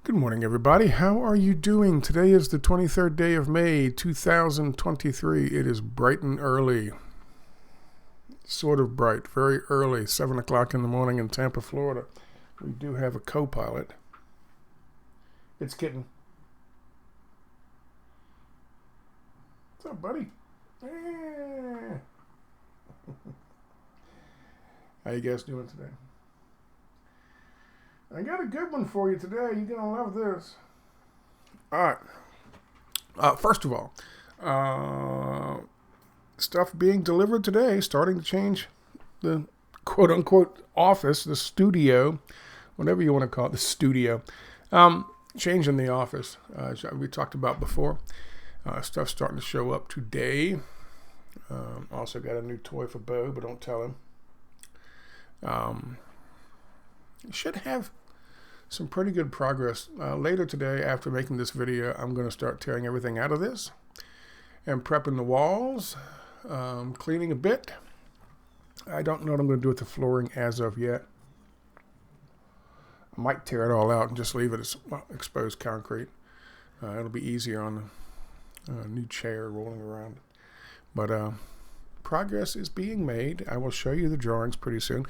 Good morning, everybody. How are you doing? Today is the 23rd day of May, 2023. It is bright and early. Sort of bright, very early, 7 o'clock in the morning in Tampa, Florida. We do have a co-pilot. It's Kitten. What's up, buddy? How you guys doing today? I got a good one for you today. You're going to love this. All right. First of all, stuff being delivered today, starting to change the quote-unquote office, the studio, whatever you want to call it, the studio. Changing the office, we talked about before. Stuff starting to show up today. Also got a new toy for Bo, but don't tell him. Should have some pretty good progress. Later today, after making this video, I'm going to start tearing everything out of this and prepping the walls, cleaning a bit. I don't know what I'm going to do with the flooring as of yet. I might tear it all out and just leave it as exposed concrete. It'll be easier on the new chair rolling around. But progress is being made. I will show you the drawings pretty soon.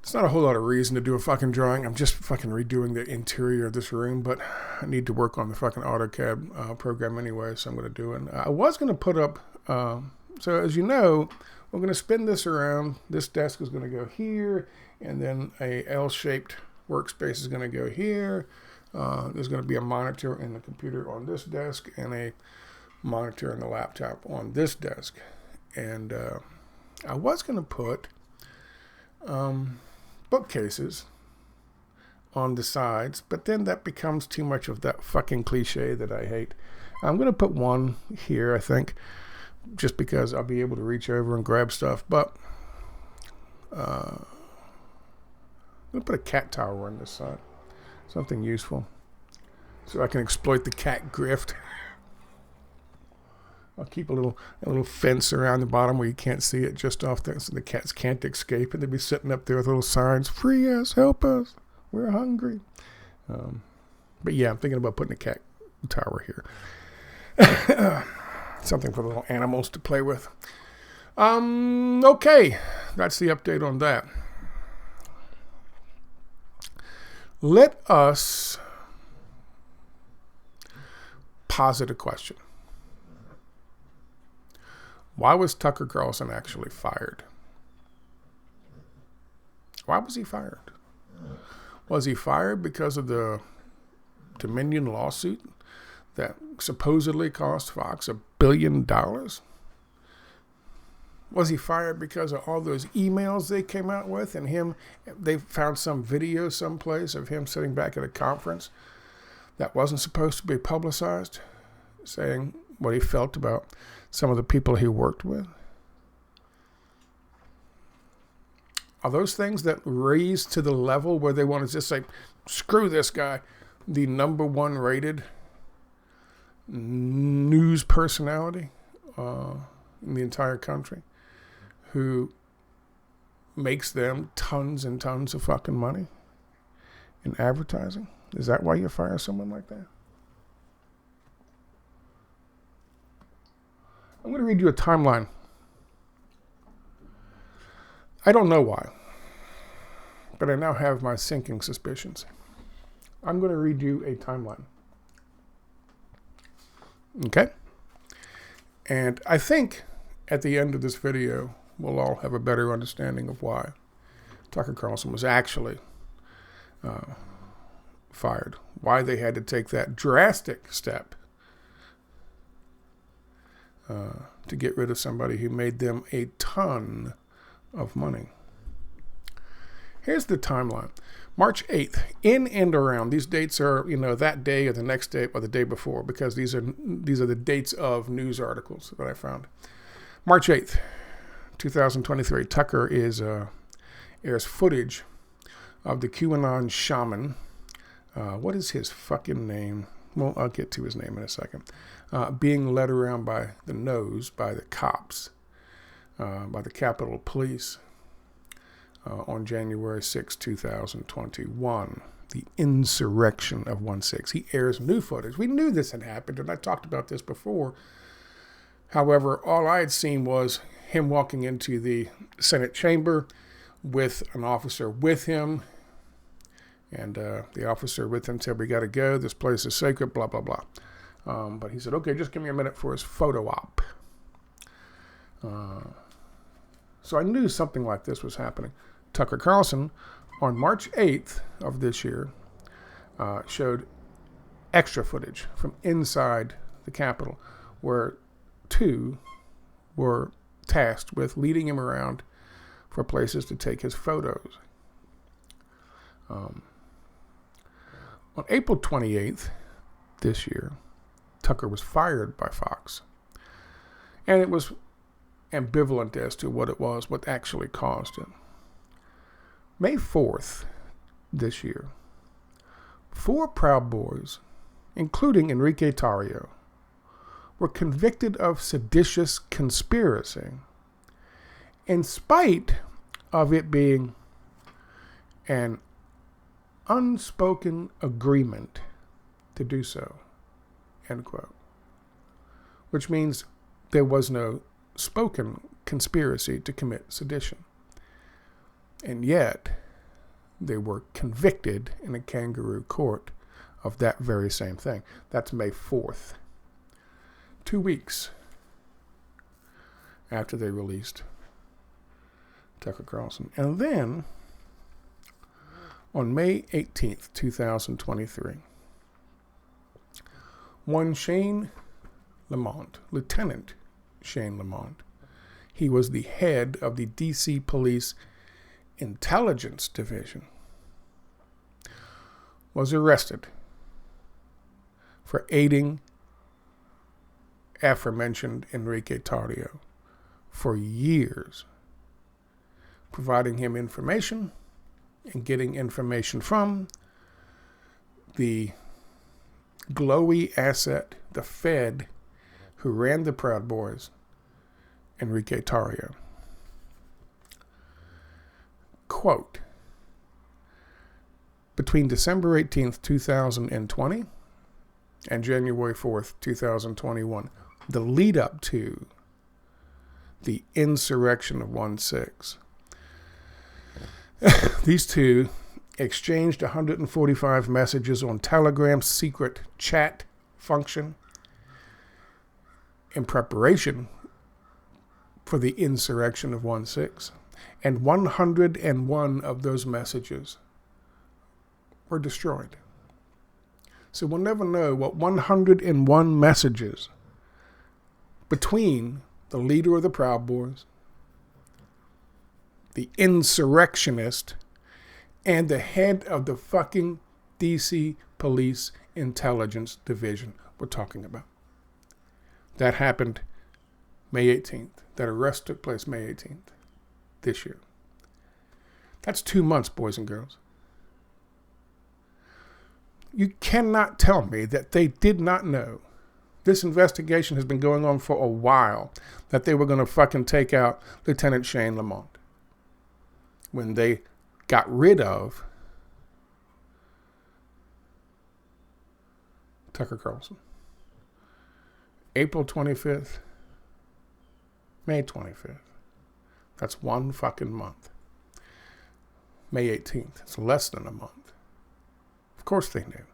It's not a whole lot of reason to do a fucking drawing. I'm just fucking redoing the interior of this room, but I need to work on the fucking AutoCAD program anyway, so I'm going to do it. I was going to put up, so as you know, we're going to spin this around. This desk is going to go here, and then a L-shaped workspace is going to go here. There's going to be a monitor and the computer on this desk, and a monitor and the laptop on this desk. And I was going to put bookcases on the sides, but then that becomes too much of that fucking cliche that I hate. I'm going to put one here, I think, just because I'll be able to reach over and grab stuff, but I'm going to put a cat tower on this side, something useful, so I can exploit the cat grift. I'll keep a little fence around the bottom where you can't see it, just off there, so the cats can't escape, and they'll be sitting up there with little signs, "Free us, help us, we're hungry." But yeah, I'm thinking about putting a cat tower here. Something for the little animals to play with. Okay, that's the update on that. Let us posit a question. Why was Tucker Carlson actually fired? Why was he fired? Was he fired because of the Dominion lawsuit that supposedly cost Fox $1 billion? Was he fired because of all those emails they came out with, and they found some video someplace of him sitting back at a conference that wasn't supposed to be publicized, saying what he felt about some of the people he worked with? Are those things that raise to the level where they want to just say, screw this guy, the #1 rated news personality in the entire country, who makes them tons and tons of fucking money in advertising? Is that why you fire someone like that? I'm going to read you a timeline. I don't know why, but I now have my sinking suspicions. I'm going to read you a timeline. Okay? And I think at the end of this video, we'll all have a better understanding of why Tucker Carlson was actually fired. Why they had to take that drastic step to get rid of somebody who made them a ton of money. Here's the timeline. March 8th, in and around, these dates are, that day or the next day or the day before, because these are the dates of news articles that I found. March 8th, 2023, Tucker airs footage of the Qanon Shaman. What is his fucking name? Well, I'll get to his name in a second. Being led around by the nose by the cops, by the Capitol Police on January 6, 2021. the insurrection of 1/6. He airs new footage. We knew this had happened, and I talked about this before. However, all I had seen was him walking into the Senate chamber with an officer with him. And the officer with him said, "We got to go. This place is sacred, blah, blah, blah." But he said, "Okay, just give me a minute for his photo op." So I knew something like this was happening. Tucker Carlson, on March 8th of this year, showed extra footage from inside the Capitol, where two were tasked with leading him around for places to take his photos. On April 28th this year, Tucker was fired by Fox. And it was ambivalent as to what actually caused it. May 4th this year, 4 Proud Boys, including Enrique Tarrio, were convicted of seditious conspiracy, in spite of it being an unspoken agreement to do so, end quote. Which means there was no spoken conspiracy to commit sedition. And yet, they were convicted in a kangaroo court of that very same thing. That's May 4th. 2 weeks after they released Tucker Carlson. And then, on May 18th, 2023, one Shane Lamond, Lieutenant Shane Lamond, he was the head of the D.C. Police Intelligence Division, was arrested for aiding aforementioned Enrique Tarrio for years, providing him information and getting information from the Glowie asset, the Fed, who ran the Proud Boys, Enrique Tarrio. Quote, between December 18th, 2020 and January 4th, 2021, the lead up to the insurrection of 1/6, these two exchanged 145 messages on Telegram's secret chat function in preparation for the insurrection of 1/6. And 101 of those messages were destroyed. So we'll never know what 101 messages between the leader of the Proud Boys, the insurrectionist, and the head of the fucking DC Police Intelligence Division we're talking about. That happened May 18th. That arrest took place May 18th this year. That's 2 months, boys and girls. You cannot tell me that they did not know. This investigation has been going on for a while, that they were going to fucking take out Lieutenant Shane Lamond when they got rid of Tucker Carlson. April 25th, May 25th. That's 1 fucking month. May 18th. It's less than a month. Of course they knew.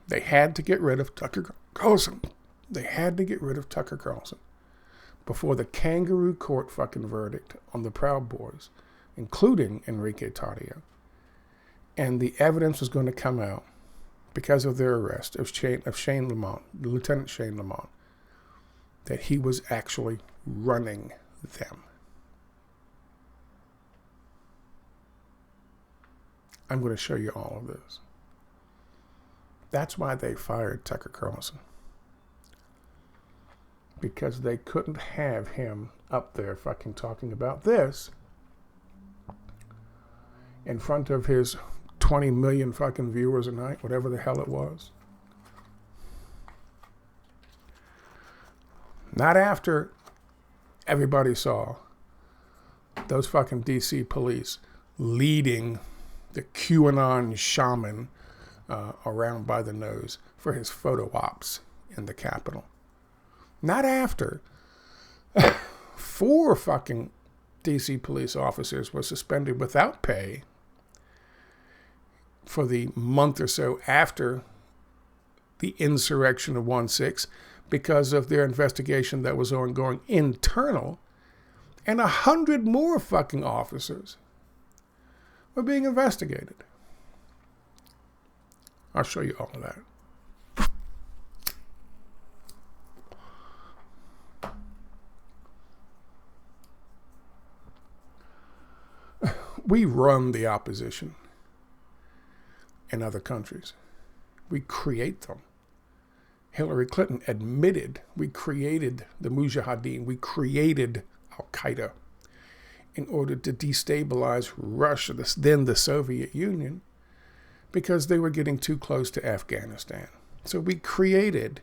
They had to get rid of Tucker Carlson. They had to get rid of Tucker Carlson before the kangaroo court fucking verdict on the Proud Boys, including Enrique Tarrio. And the evidence was going to come out because of their arrest of Shane Lamond, Lieutenant Shane Lamond, that he was actually running them. I'm going to show you all of this. That's why they fired Tucker Carlson. Because they couldn't have him up there fucking talking about this in front of his 20 million fucking viewers a night, whatever the hell it was. Not after everybody saw those fucking DC police leading the QAnon Shaman around by the nose for his photo ops in the Capitol. Not after 4 fucking DC police officers were suspended without pay for the month or so after the insurrection of 1/6 because of their investigation that was ongoing internal, and 100 more fucking officers were being investigated. I'll show you all of that. We run the opposition in other countries. We create them. Hillary Clinton admitted we created the Mujahideen. We created Al-Qaeda in order to destabilize Russia, then the Soviet Union, because they were getting too close to Afghanistan. So we created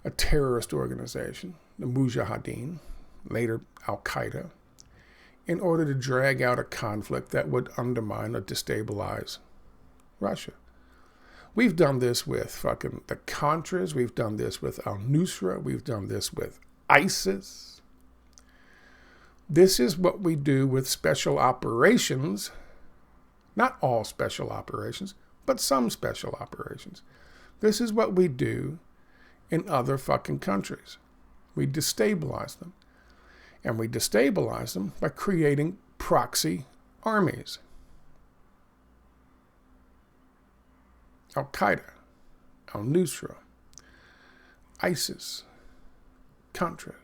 a terrorist organization, the Mujahideen, later Al-Qaeda, in order to drag out a conflict that would undermine or destabilize Russia. We've done this with fucking the Contras. We've done this with al-Nusra. We've done this with ISIS. This is what we do with special operations. Not all special operations, but some special operations. This is what we do in other fucking countries. We destabilize them. And we destabilize them by creating proxy armies. Al-Qaeda, al-Nusra, ISIS, Contras.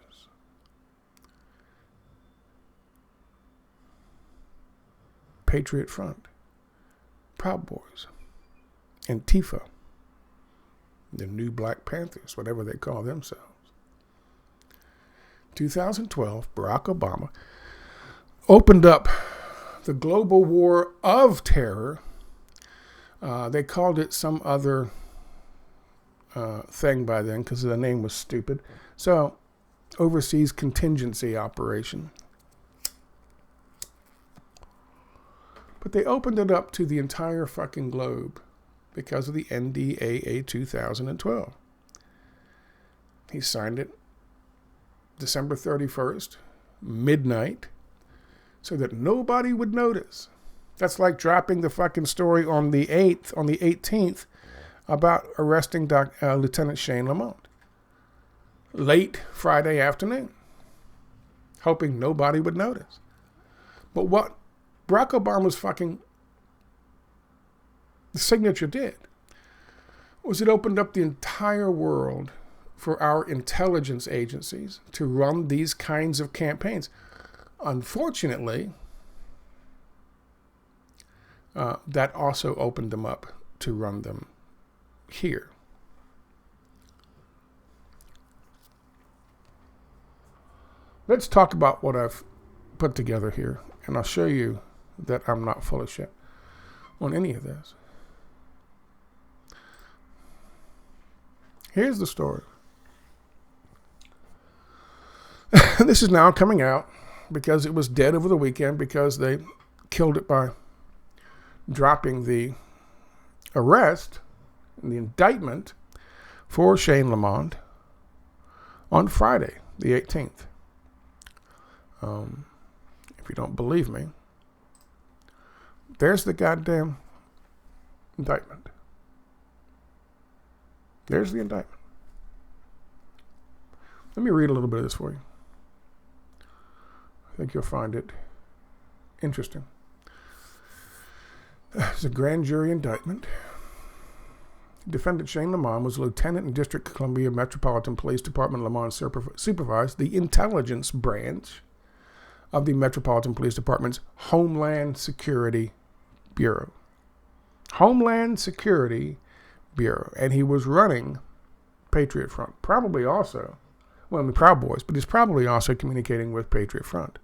Patriot Front, Proud Boys, Antifa, the New Black Panthers, whatever they call themselves. 2012, Barack Obama opened up the global war of terror. They called it some other thing by then because the name was stupid. So, Overseas Contingency Operation. But they opened it up to the entire fucking globe because of the NDAA 2012. He signed it December 31st, midnight, so that nobody would notice. That's like dropping the fucking story on the 18th, about arresting Lieutenant Shane Lamond. Late Friday afternoon, hoping nobody would notice. But what Barack Obama's fucking signature did was it opened up the entire world for our intelligence agencies to run these kinds of campaigns. Unfortunately, that also opened them up to run them here. Let's talk about what I've put together here, and I'll show you that I'm not full of shit on any of this. Here's the story. This is now coming out because it was dead over the weekend because they killed it by dropping the arrest and the indictment for Shane Lamond on Friday, the 18th. If you don't believe me, there's the goddamn indictment. There's the indictment. Let me read a little bit of this for you. I think you'll find it interesting. It's a grand jury indictment. Defendant Shane Lamond was a lieutenant in District of Columbia Metropolitan Police Department. Lamond supervised the intelligence branch of the Metropolitan Police Department's Homeland Security Bureau. Homeland Security Bureau. And he was running Patriot Front. Probably also, well, the Proud Boys, but he's probably also communicating with Patriot Front.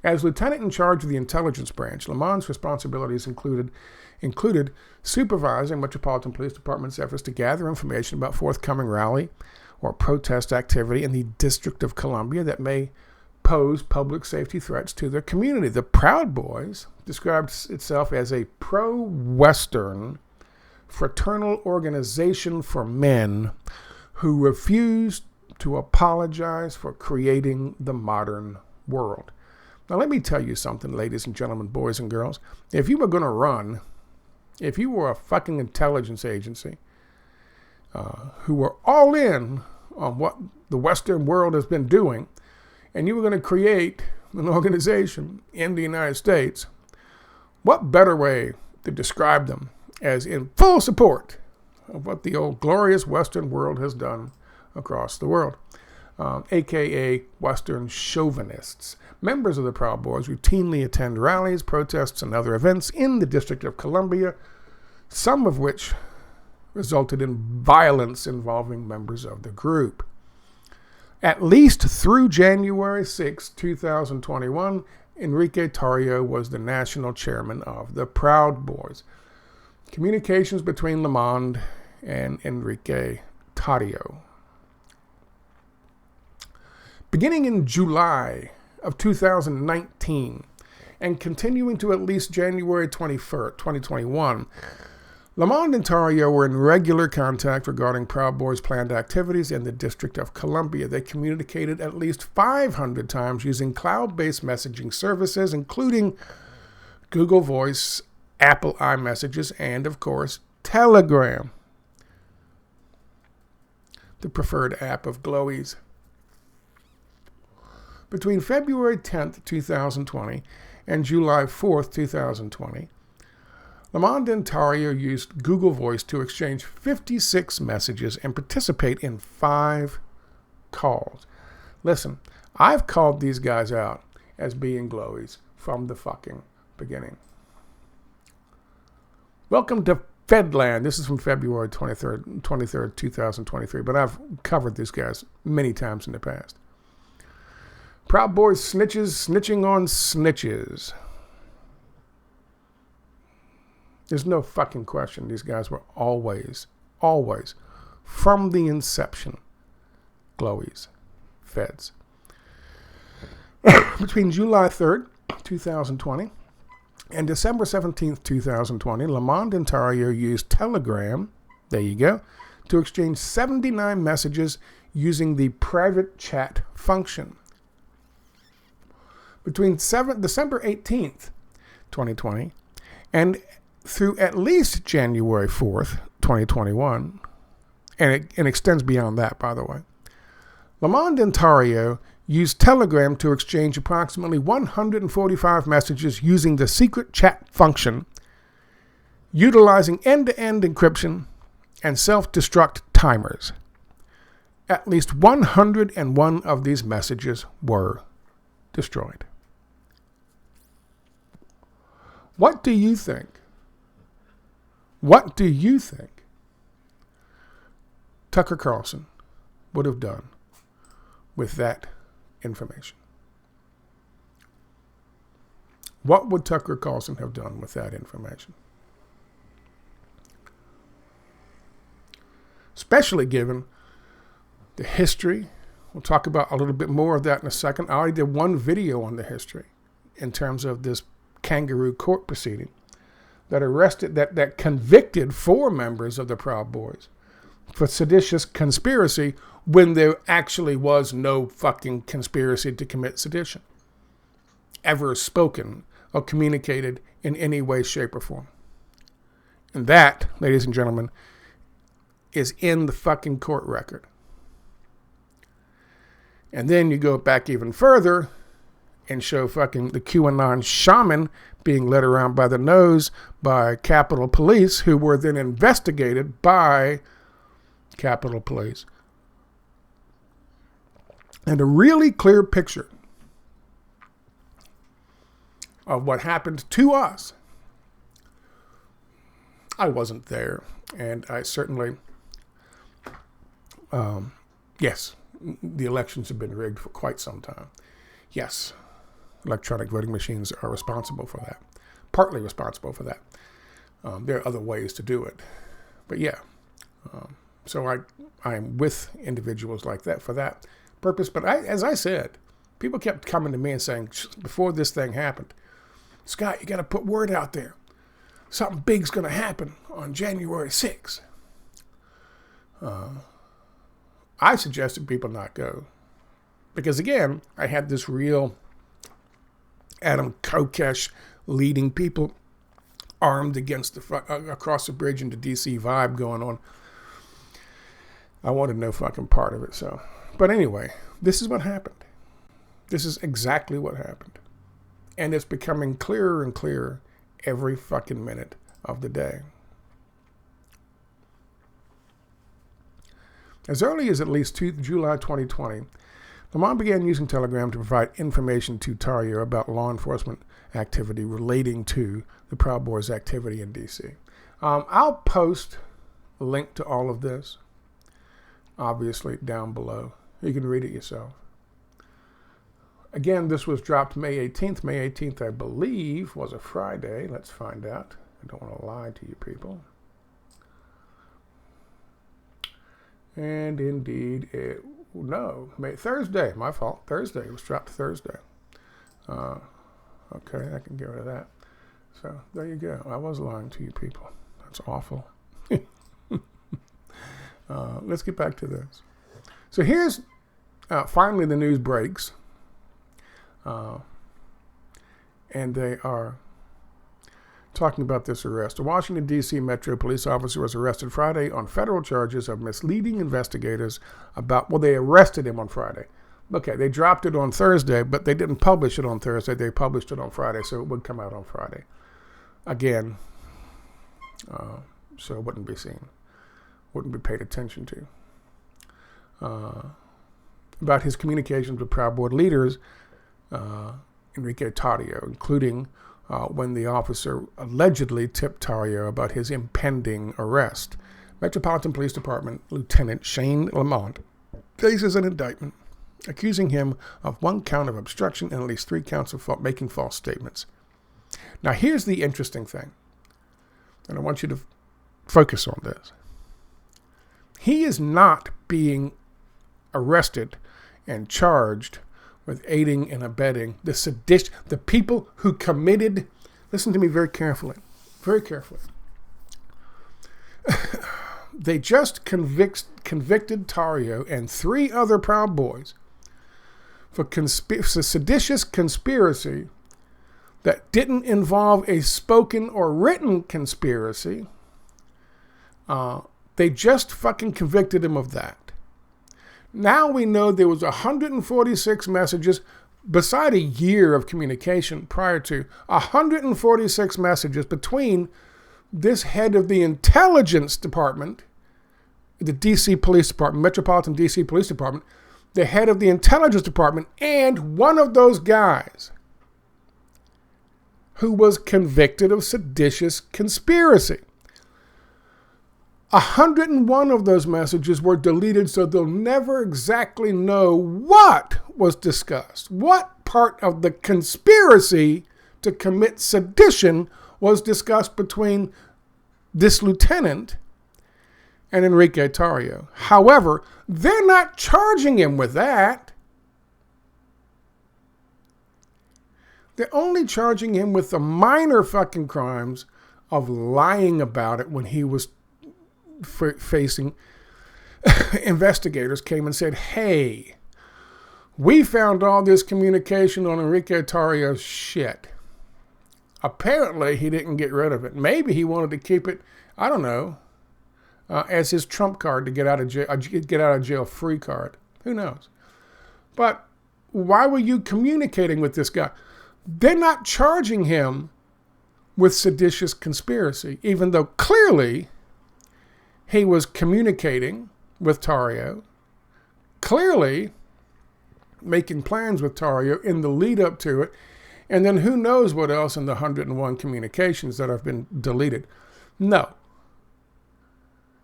As lieutenant in charge of the intelligence branch, Lamond's responsibilities included supervising Metropolitan Police Department's efforts to gather information about forthcoming rally or protest activity in the District of Columbia that may pose public safety threats to their community. The Proud Boys describes itself as a pro-Western fraternal organization for men who refuse to apologize for creating the modern world. Now, let me tell you something, ladies and gentlemen, boys and girls. If you were going to run, if you were a fucking intelligence agency who were all in on what the Western world has been doing, and you were going to create an organization in the United States, what better way to describe them as in full support of what the old glorious Western world has done across the world, aka Western chauvinists. Members of the Proud Boys routinely attend rallies, protests, and other events in the District of Columbia, some of which resulted in violence involving members of the group. At least through January 6, 2021, Enrique Tarrio was the national chairman of the Proud Boys. Communications between Lamond and Enrique Tarrio. Beginning in July of 2019 and continuing to at least January 21st, 2021, Lamond and Tarrio were in regular contact regarding Proud Boys' planned activities in the District of Columbia. They communicated at least 500 times using cloud-based messaging services, including Google Voice, Apple iMessages, and, of course, Telegram, the preferred app of Glowie's. Between February 10th, 2020 and July 4th, 2020, Lamond and Tarrio used Google Voice to exchange 56 messages and participate in 5 calls. Listen, I've called these guys out as being Glowies from the fucking beginning. Welcome to Fedland. This is from February 23rd, 2023, but I've covered these guys many times in the past. Proud Boys snitches, snitching on snitches. There's no fucking question. These guys were always, from the inception, Glowies, feds. Between July 3rd, 2020, and December 17th, 2020, Lamond and Tarrio used Telegram, there you go, to exchange 79 messages using the private chat function. Between December 18th, 2020, and through at least January 4th, 2021, and it extends beyond that, by the way, Lamond and Tarrio used Telegram to exchange approximately 145 messages using the secret chat function, utilizing end-to-end encryption and self-destruct timers. At least 101 of these messages were destroyed. What do you think? What do you think Tucker Carlson would have done with that information? What would Tucker Carlson have done with that information? Especially given the history. We'll talk about a little bit more of that in a second. I already did one video on the history in terms of this kangaroo court proceeding that convicted 4 members of the Proud Boys for seditious conspiracy when there actually was no fucking conspiracy to commit sedition ever spoken or communicated in any way, shape, or form. And that, ladies and gentlemen, is in the fucking court record. And then you go back even further and show fucking the Qanon Shaman being led around by the nose by Capitol Police, who were then investigated by Capitol Police. And a really clear picture of what happened to us. I wasn't there, and I certainly, yes, the elections have been rigged for quite some time. Yes, electronic voting machines are responsible for that, partly responsible for that. There are other ways to do it, but yeah. So I'm with individuals like that for that purpose. But as I said, People kept coming to me and saying, before this thing happened, Scott, you got to put word out there. Something big's going to happen on January 6th. I suggested people not go. Because again, I had this real Adam Kokesh leading people armed against across the bridge into DC vibe going on. I wanted no fucking part of it. So, but anyway, this is what happened. This is exactly what happened. And it's becoming clearer and clearer every fucking minute of the day. As early as at least July 2020, Lamond began using Telegram to provide information to Tarrio about law enforcement activity relating to the Proud Boys activity in D.C. I'll post a link to all of this, obviously, down below. You can read it yourself. Again, this was dropped May 18th. May 18th, I believe, was a Friday. Let's find out. I don't want to lie to you people. And indeed, Thursday. My fault. Thursday. It was dropped Thursday. Okay, I can get rid of that. So there you go. I was lying to you people. That's awful. Let's get back to this. So here's finally the news breaks. And they are talking about this arrest. A Washington, D.C. Metro police officer was arrested Friday on federal charges of misleading investigators about, well, they arrested him on Friday. Okay, they dropped it on Thursday, but they didn't publish it on Thursday. They published it on Friday, so it would come out on Friday. Again, so it wouldn't be seen, wouldn't be paid attention to. About his communications with Proud Boy leaders, Enrique Tarrio, including when the officer allegedly tipped Tarrio about his impending arrest. Metropolitan Police Department Lieutenant Shane Lamond faces an indictment accusing him of 1 count of obstruction and at least 3 counts of making false statements. Now, here's the interesting thing, and I want you to focus on this. He is not being arrested and charged with aiding and abetting the people who committed, listen to me very carefully, they just convicted Tarrio and 3 other Proud Boys for seditious conspiracy that didn't involve a spoken or written conspiracy. They just fucking convicted him of that. Now we know there was 146 messages, beside a year of communication prior to, 146 messages between this head of the intelligence department, the D.C. Police Department, Metropolitan D.C. Police Department, the head of the intelligence department, and one of those guys who was convicted of seditious conspiracy. 101 of those messages were deleted, so they'll never exactly know what was discussed. What part of the conspiracy to commit sedition was discussed between this lieutenant and Enrique Tarrio. However, they're not charging him with that. They're only charging him with the minor fucking crimes of lying about it when he was facing investigators came and said, hey, we found all this communication on Enrique Tarrio's shit. Apparently, he didn't get rid of it. Maybe he wanted to keep it, I don't know, as his trump card to get out of jail free card. Who knows? But why were you communicating with this guy? They're not charging him with seditious conspiracy, even though clearly he was communicating with Tarrio, clearly making plans with Tarrio in the lead up to it, and then who knows what else in the 101 communications that have been deleted. No.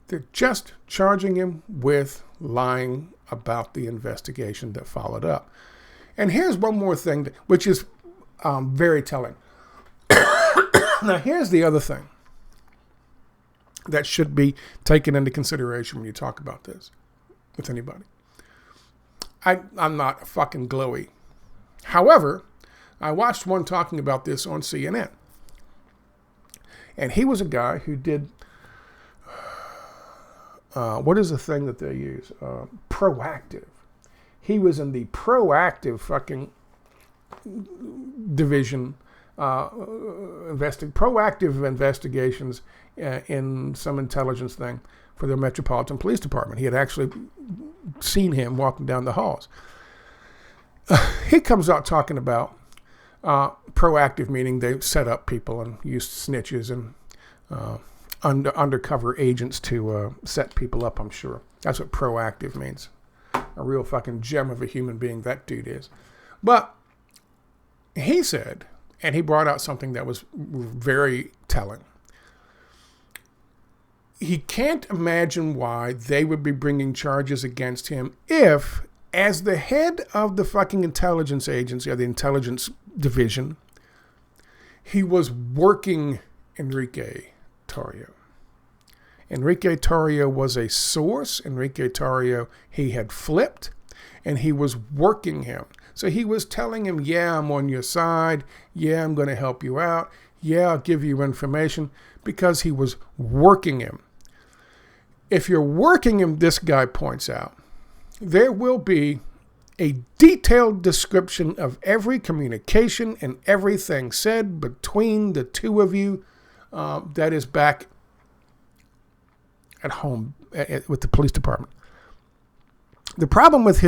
They're just charging him with lying about the investigation that followed up. And here's one more thing, which is very telling. Now, here's the other thing that should be taken into consideration when you talk about this with anybody. I'm not a fucking Glowie. However, I watched one talking about this on CNN. And he was a guy who did, what is the thing that they use? Proactive. He was in the proactive fucking division, proactive investigations in some intelligence thing for the Metropolitan Police Department. He had actually seen him walking down the halls. He comes out talking about proactive, meaning they set up people and used snitches and undercover agents to set people up, I'm sure. That's what proactive means. A real fucking gem of a human being that dude is. But he said, and he brought out something that was very telling. He can't imagine why they would be bringing charges against him if, as the head of the fucking intelligence agency or the intelligence division, he was working Enrique Tarrio. Enrique Tarrio was a source. Enrique Tarrio, he had flipped, and he was working him. So he was telling him, yeah, I'm on your side. Yeah, I'm going to help you out. Yeah, I'll give you information, because he was working him. If you're working him, this guy points out, there will be a detailed description of every communication and everything said between the two of you that is back at home with the police department. The problem with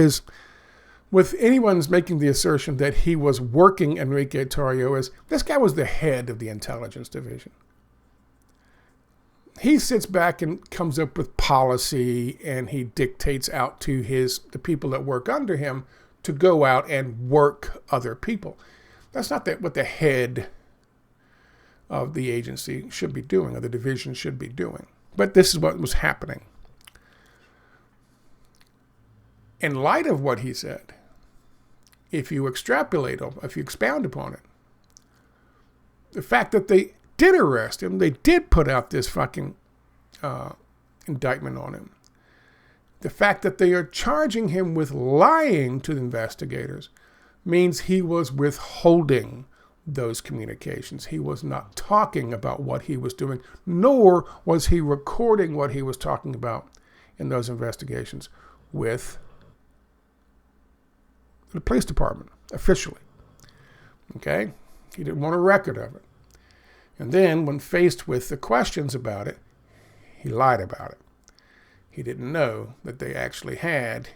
anyone's making the assertion that he was working Enrique Tarrio is this guy was the head of the intelligence division. He sits back and comes up with policy, and he dictates out to the people that work under him to go out and work other people. That's not what the head of the agency should be doing, or the division should be doing. But this is what was happening. In light of what he said, if you extrapolate, if you expound upon it, the fact that they did arrest him, they did put out this fucking indictment on him. The fact that they are charging him with lying to the investigators means he was withholding those communications. He was not talking about what he was doing, nor was he recording what he was talking about in those investigations with the police department, officially. Okay? He didn't want a record of it. And then, when faced with the questions about it, he lied about it. He didn't know that they actually had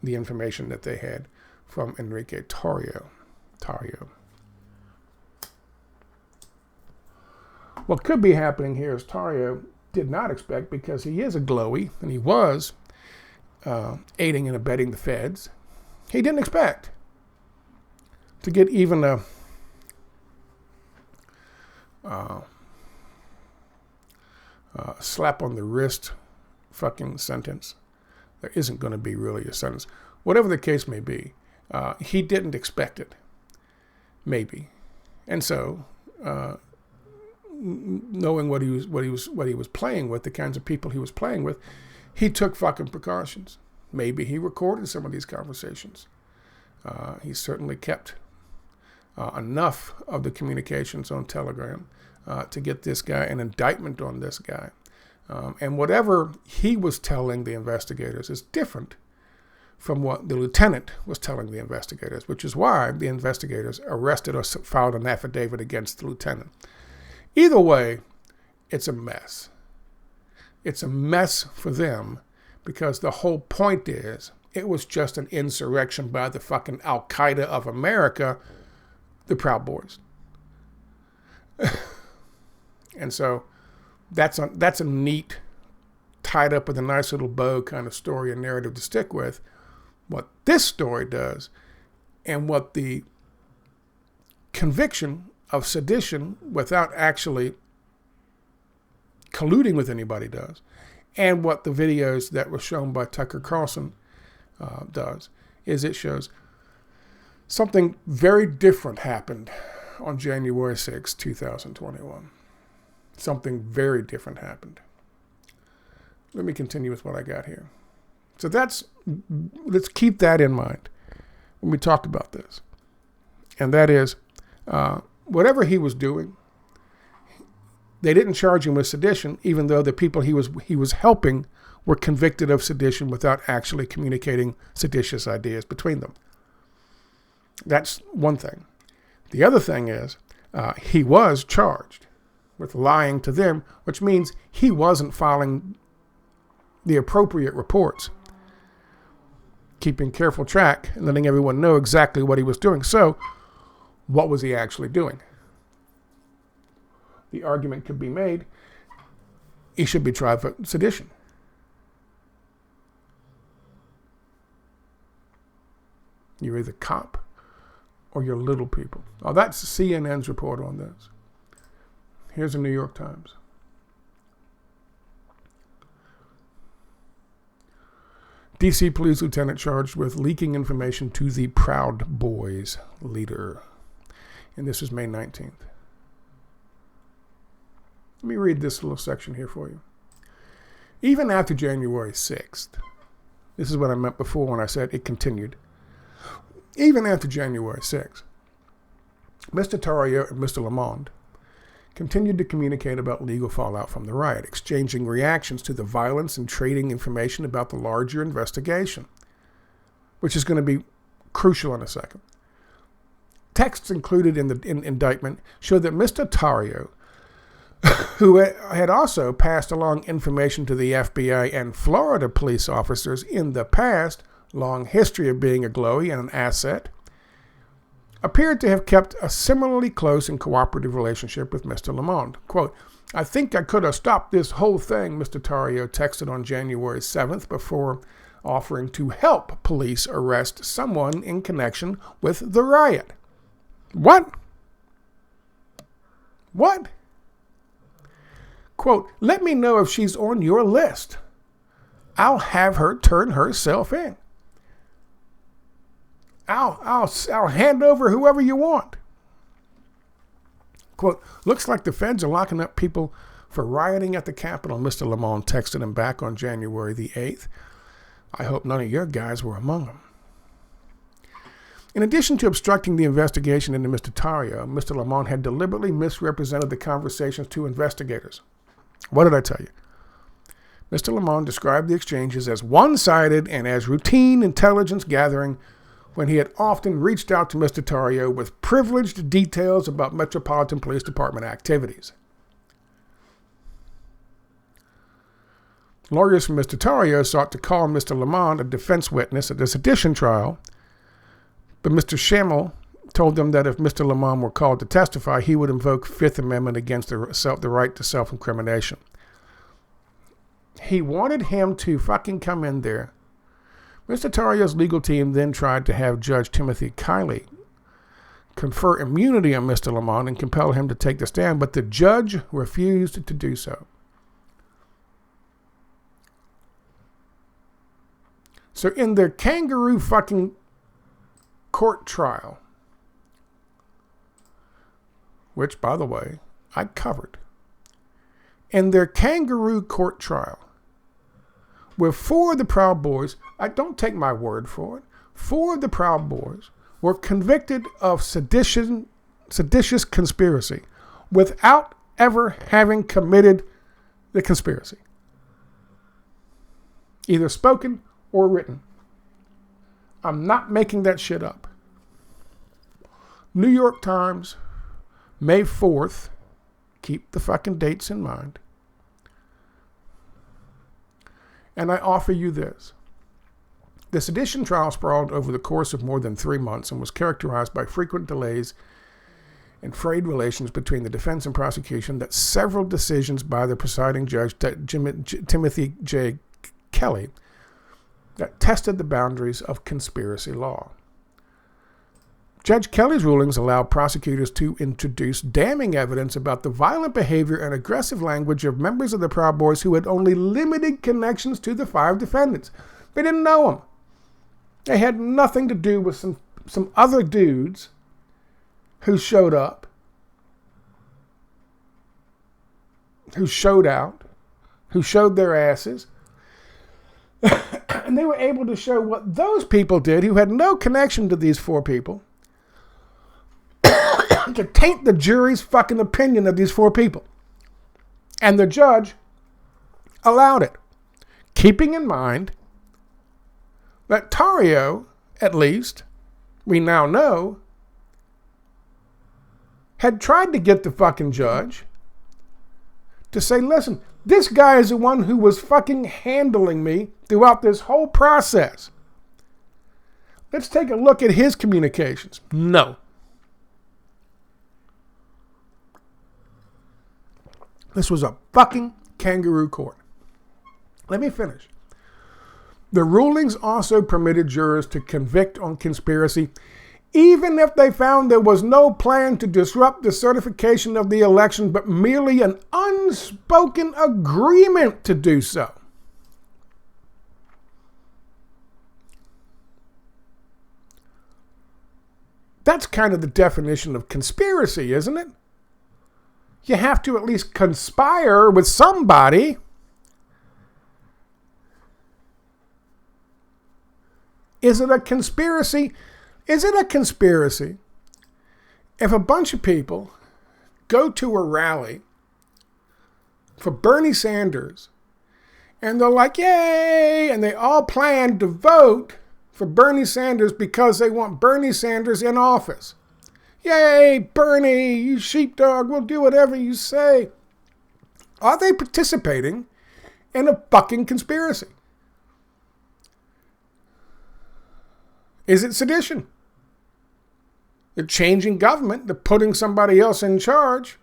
the information that they had from Enrique Tarrio. What could be happening here is Tarrio did not expect, because he is a Glowie, and he was aiding and abetting the feds. He didn't expect to get even a slap on the wrist fucking sentence. There isn't going to be really a sentence. Whatever the case may be, he didn't expect it. Maybe. And so, knowing what he was playing with, the kinds of people he was playing with, he took fucking precautions. Maybe he recorded some of these conversations. He certainly kept enough of the communications on Telegram to get this guy an indictment on this guy. And whatever he was telling the investigators is different from what the lieutenant was telling the investigators, which is why the investigators arrested or filed an affidavit against the lieutenant. Either way, it's a mess. It's a mess for them, because the whole point is it was just an insurrection by the fucking Al-Qaeda of America, the Proud Boys. And so that's a neat, tied up with a nice little bow kind of story and narrative to stick with. What this story does, and what the conviction of sedition without actually colluding with anybody does, and what the videos that were shown by Tucker Carlson does, is it shows something very different happened on January 6, 2021. Something very different happened. Let me continue with what I got here. So let's keep that in mind. when we talked about this. And that is, whatever he was doing, they didn't charge him with sedition, even though the people he was helping were convicted of sedition without actually communicating seditious ideas between them. That's one thing. The other thing is, he was charged with lying to them, which means he wasn't filing the appropriate reports, keeping careful track and letting everyone know exactly what he was doing. So, what was he actually doing? The argument could be made, he should be tried for sedition. You're either cop or you're little people. Oh, that's CNN's report on this. Here's the New York Times. D.C. police lieutenant charged with leaking information to the Proud Boys leader. And this is May 19th. Let me read this little section here for you. Even after January 6th, this is what I meant before when I said it continued. Even after January 6th, Mr. Tarrio and Mr. Lamond continued to communicate about legal fallout from the riot, exchanging reactions to the violence and trading information about the larger investigation, which is going to be crucial in a second. Texts included in the indictment show that Mr. Tarrio, who had also passed along information to the FBI and Florida police officers in the past, long history of being a Glowie and an asset, appeared to have kept a similarly close and cooperative relationship with Mr. Lamond. Quote, "I think I could have stopped this whole thing," Mr. Tarrio texted on January 7th before offering to help police arrest someone in connection with the riot. What? What? Quote, "Let me know if she's on your list. I'll have her turn herself in. I'll hand over whoever you want." Quote, "Looks like the feds are locking up people for rioting at the Capitol," Mr. Lamond texted him back on January the 8th. "I hope none of your guys were among them." In addition to obstructing the investigation into Mr. Tarrio, Mr. Lamond had deliberately misrepresented the conversations to investigators. What did I tell you? Mr. Lamond described the exchanges as one-sided and as routine intelligence gathering, when he had often reached out to Mr. Tarrio with privileged details about Metropolitan Police Department activities. Lawyers for Mr. Tarrio sought to call Mr. Lamond a defense witness at the sedition trial, but Mr. Shaman told them that if Mr. Lamond were called to testify, he would invoke Fifth Amendment against the right to self-incrimination. He wanted him to fucking come in there. Mr. Tarrio's legal team then tried to have Judge Timothy Kiley confer immunity on Mr. Lamond and compel him to take the stand, but the judge refused to do so. So in their kangaroo fucking court trial, which, by the way, I covered, in their kangaroo court trial, where four of the Proud Boys, I don't take my word for it, four of the Proud Boys were convicted of seditious conspiracy without ever having committed the conspiracy, either spoken or written. I'm not making that shit up. New York Times, May 4th, keep the fucking dates in mind. And I offer you this. The sedition trial sprawled over the course of more than 3 months and was characterized by frequent delays and frayed relations between the defense and prosecution that several decisions by the presiding judge, Timothy J. Kelly, that tested the boundaries of conspiracy law. Judge Kelly's rulings allowed prosecutors to introduce damning evidence about the violent behavior and aggressive language of members of the Proud Boys who had only limited connections to the 5 defendants. They didn't know them. They had nothing to do with some other dudes who showed up, who showed out, who showed their asses, And they were able to show what those people did who had no connection to these four people to taint the jury's fucking opinion of these four people. And the judge allowed it, keeping in mind that Tarrio, at least, we now know, had tried to get the fucking judge to say, listen, this guy is the one who was fucking handling me throughout this whole process. Let's take a look at his communications. No. This was a fucking kangaroo court. Let me finish. The rulings also permitted jurors to convict on conspiracy, even if they found there was no plan to disrupt the certification of the election, but merely an unspoken agreement to do so. That's kind of the definition of conspiracy, isn't it? You have to at least conspire with somebody. Is it a conspiracy? Is it a conspiracy if a bunch of people go to a rally for Bernie Sanders and they're like, yay, and they all plan to vote for Bernie Sanders because they want Bernie Sanders in office? Yay, Bernie, you sheepdog, we'll do whatever you say. Are they participating in a fucking conspiracy? Is it sedition? They're changing government. They're putting somebody else in charge.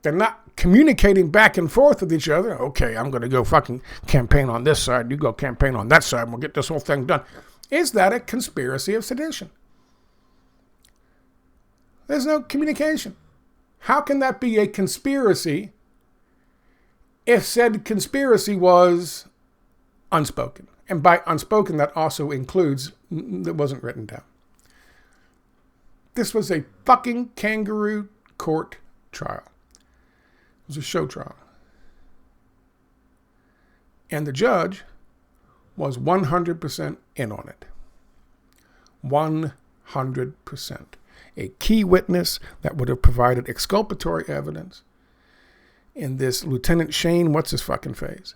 They're not communicating back and forth with each other. Okay, I'm going to go fucking campaign on this side. You go campaign on that side. And we'll get this whole thing done. Is that a conspiracy of sedition? There's no communication. How can that be a conspiracy if said conspiracy was unspoken? And by unspoken, that also includes that wasn't written down. This was a fucking kangaroo court trial. It was a show trial. And the judge was 100% in on it. 100%. A key witness that would have provided exculpatory evidence in this Lieutenant Shane, what's his fucking face,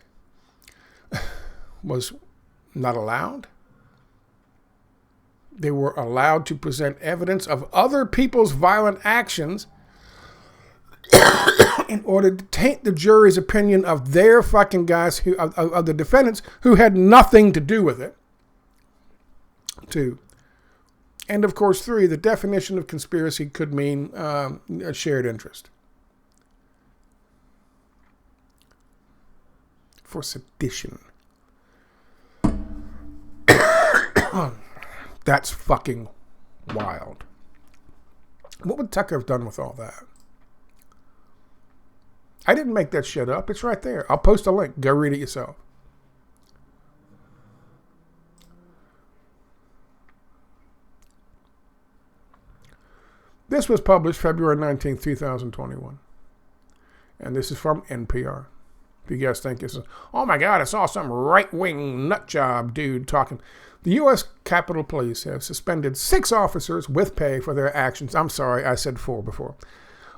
was not allowed. They were allowed to present evidence of other people's violent actions in order to taint the jury's opinion of their fucking guys, of the defendants, who had nothing to do with it. 2. And of course, 3, the definition of conspiracy could mean a shared interest. For sedition. That's fucking wild. What would Tucker have done with all that? I didn't make that shit up. It's right there. I'll post a link. Go read it yourself. This was published February 19th, 2021. And this is from NPR. If you guys think this is, oh my God, I saw some right-wing nutjob dude talking. The U.S. Capitol Police have suspended 6 officers with pay for their actions. I'm sorry, I said 4 before.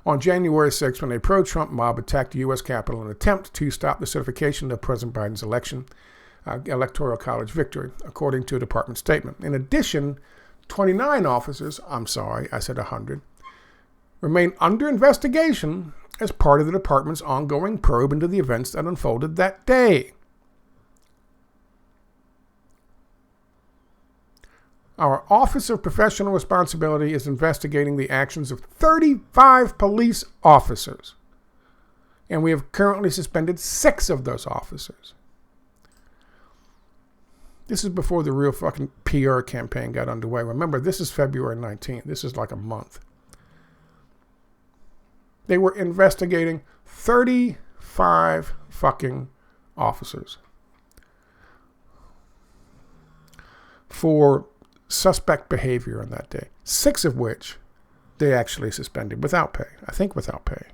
On January 6th, when a pro-Trump mob attacked the U.S. Capitol in an attempt to stop the certification of President Biden's electoral college victory, according to a department statement. In addition, 29 officers, I'm sorry, I said 100, remain under investigation as part of the department's ongoing probe into the events that unfolded that day. Our Office of Professional Responsibility is investigating the actions of 35 police officers, and we have currently suspended 6 of those officers. This is before the real fucking PR campaign got underway. Remember, this is February 19th. This is like a month. They were investigating 35 fucking officers for suspect behavior on that day. 6 of which they actually suspended without pay. I think without pay.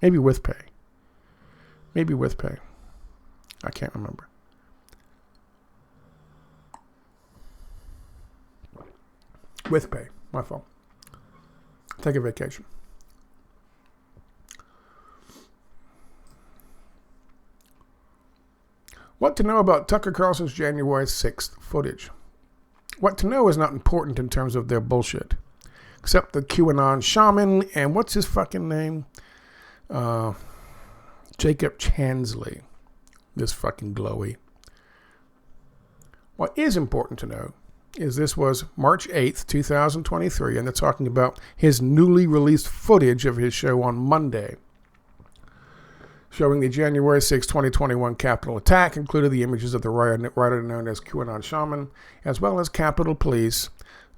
Maybe with pay. Maybe with pay. I can't remember. With pay. My fault. Take a vacation. What to know about Tucker Carlson's January 6th footage? What to know is not important in terms of their bullshit. Except the QAnon Shaman and what's his fucking name? Jacob Chansley. This fucking Glowie. What is important to know is this was March 8th, 2023, and they're talking about his newly released footage of his show on Monday, showing the January 6, 2021 Capitol attack, included the images of the writer known as QAnon Shaman, as well as Capitol Police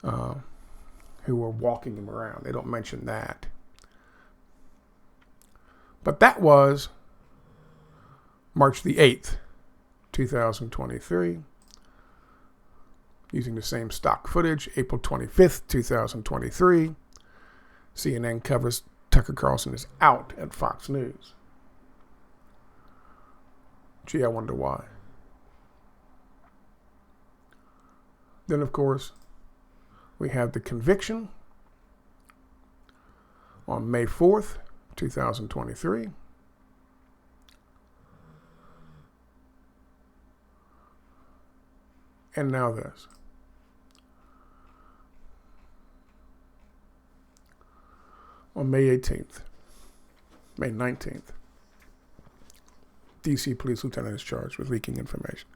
who were walking him around. They don't mention that. But that was March the 8th, 2023. Using the same stock footage, April 25th, 2023. CNN covers Tucker Carlson is out at Fox News. Gee, I wonder why. Then, of course, we have the conviction on May 4th, 2023. And now this. On May 18th, May 19th, D.C. Police Lieutenant is charged with leaking information.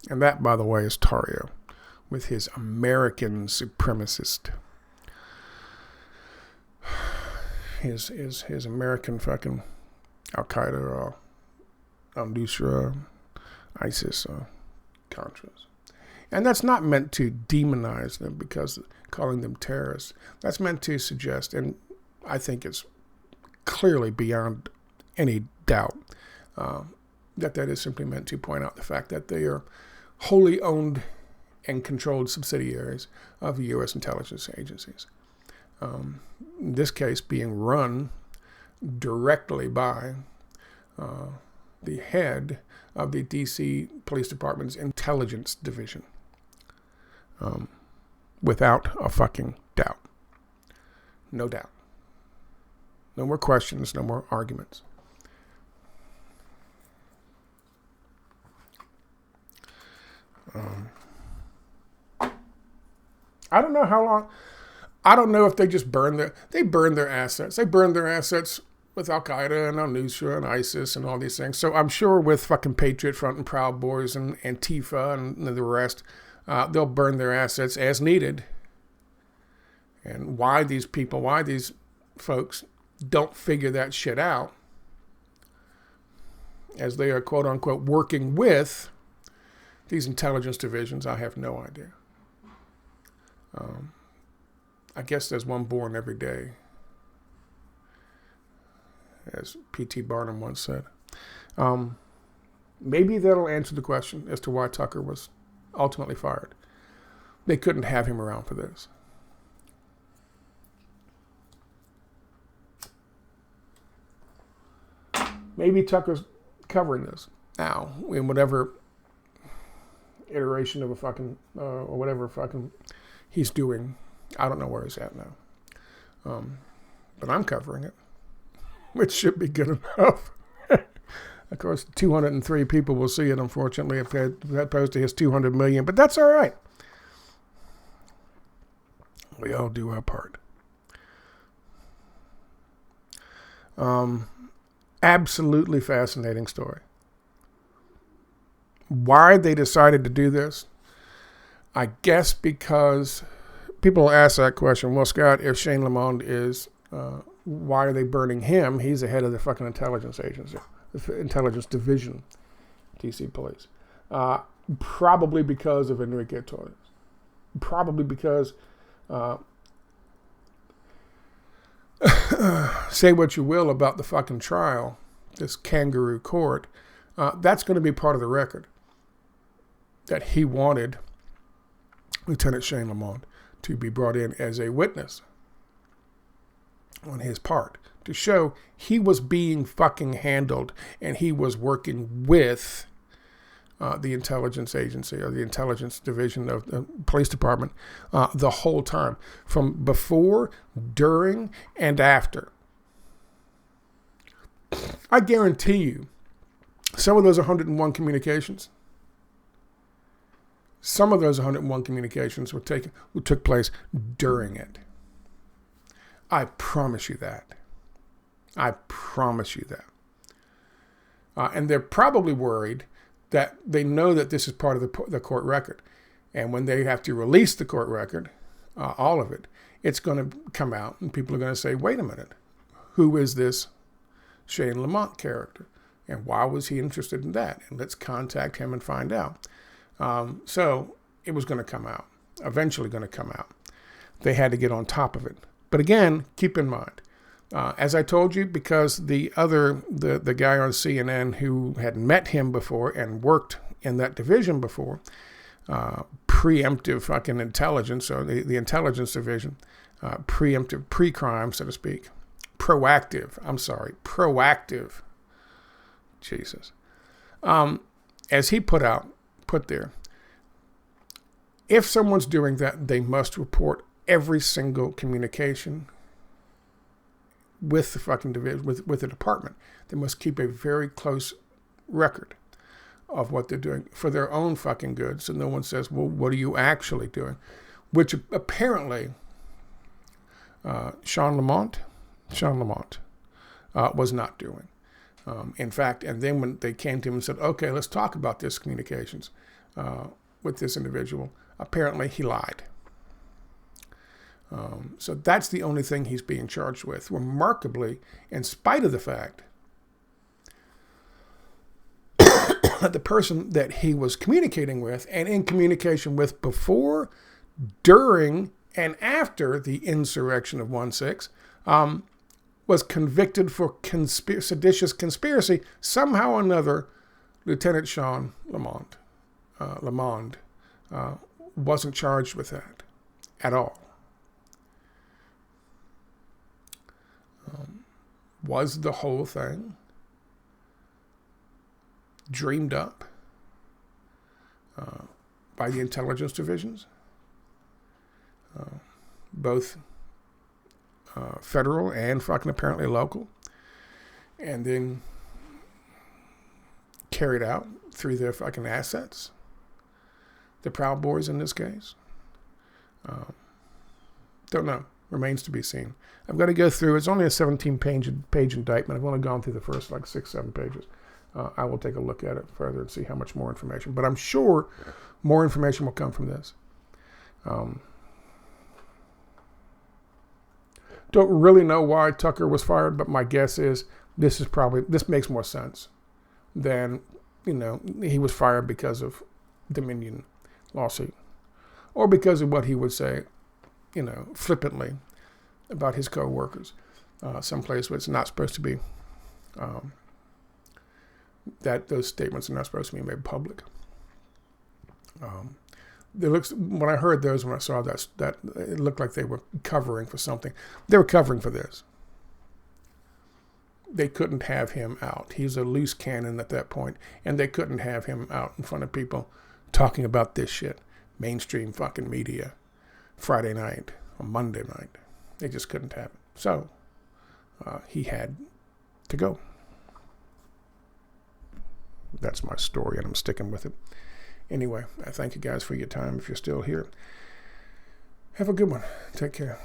And that, by the way, is Tarrio with his American supremacist. His American fucking Al-Qaeda or Al-Nusra, ISIS, Contras. And that's not meant to demonize them because calling them terrorists. That's meant to suggest, and I think it's clearly beyond any doubt, that is simply meant to point out the fact that they are wholly owned and controlled subsidiaries of the U.S. intelligence agencies. In this case, being run directly by the head of the D.C. Police Department's Intelligence Division. Without a fucking doubt. No doubt. No more questions, no more arguments. I don't know how long. I don't know if they just burn their assets. They burned their assets with Al-Qaeda and Al-Nusra and ISIS and all these things. So I'm sure with fucking Patriot Front and Proud Boys and Antifa and the rest, they'll burn their assets as needed. And why these folks don't figure that shit out, as they are quote unquote working with these intelligence divisions, I have no idea. I guess there's one born every day, as P.T. Barnum once said. Maybe that'll answer the question as to why Tucker was ultimately fired. They couldn't have him around for this. Maybe Tucker's covering this now in whatever iteration of a fucking, or whatever fucking he's doing. I don't know where he's at now. But I'm covering it, which should be good enough. Of course, 203 people will see it, unfortunately, if opposed to his 200 million. But that's all right. We all do our part. Absolutely fascinating story. Why they decided to do this? I guess because people ask that question. Well, Scott, if Shane Lamond is, why are they burning him? He's the head of the fucking intelligence agency, the intelligence division, DC Police. Probably because of Enrique Torres. Probably because, say what you will about the fucking trial, this kangaroo court, that's going to be part of the record. That he wanted Lieutenant Shane Lamond to be brought in as a witness on his part to show he was being fucking handled and he was working with the intelligence agency or the intelligence division of the police department the whole time, from before, during, and after. I guarantee you, some of those 101 communications, took place during it. I promise you that. I promise you that. And they're probably worried that they know that this is part of the court record. And when they have to release the court record, all of it, it's going to come out and people are going to say, wait a minute, who is this Shane Lamont character? And why was he interested in that? And let's contact him and find out. So it was going to come out, eventually going to come out. They had to get on top of it. But again, keep in mind, as I told you, because the guy on CNN who had met him before and worked in that division before, preemptive fucking intelligence, or the intelligence division, preemptive, pre-crime, so to speak, proactive, Jesus. As he put there, if someone's doing that, they must report every single communication with the fucking division, with the department. They must keep a very close record of what they're doing for their own fucking good. So no one says, well, what are you actually doing? Which apparently Sean Lamont was not doing. In fact, and then when they came to him and said, okay, let's talk about this communications with this individual, apparently he lied. So that's the only thing he's being charged with. Remarkably, in spite of the fact that the person that he was communicating with and in communication with before, during, and after the insurrection of 1/6 was convicted for seditious conspiracy. Somehow or another, Lieutenant Sean Lamond wasn't charged with that at all. Was the whole thing dreamed up by the intelligence divisions, both federal and fucking apparently local, and then carried out through their fucking assets, the Proud Boys in this case? Don't know. Remains to be seen. I've got to go through. It's only a 17-page indictment. I've only gone through the first 6-7 pages. I will take a look at it further and see how much more information. But I'm sure more information will come from this. Don't really know why Tucker was fired, but my guess is this makes more sense than, he was fired because of Dominion lawsuit or because of what he would say, flippantly about his co-workers, someplace where it's not supposed to be, that those statements are not supposed to be made public. When I heard those, when I saw that it looked like they were covering for something. They were covering for this. They couldn't have him out. He's a loose cannon at that point, and they couldn't have him out in front of people talking about this shit. Mainstream fucking media, Friday night or Monday night. They just couldn't have it. So he had to go. That's my story, and I'm sticking with it. Anyway, I thank you guys for your time if you're still here. Have a good one. Take care.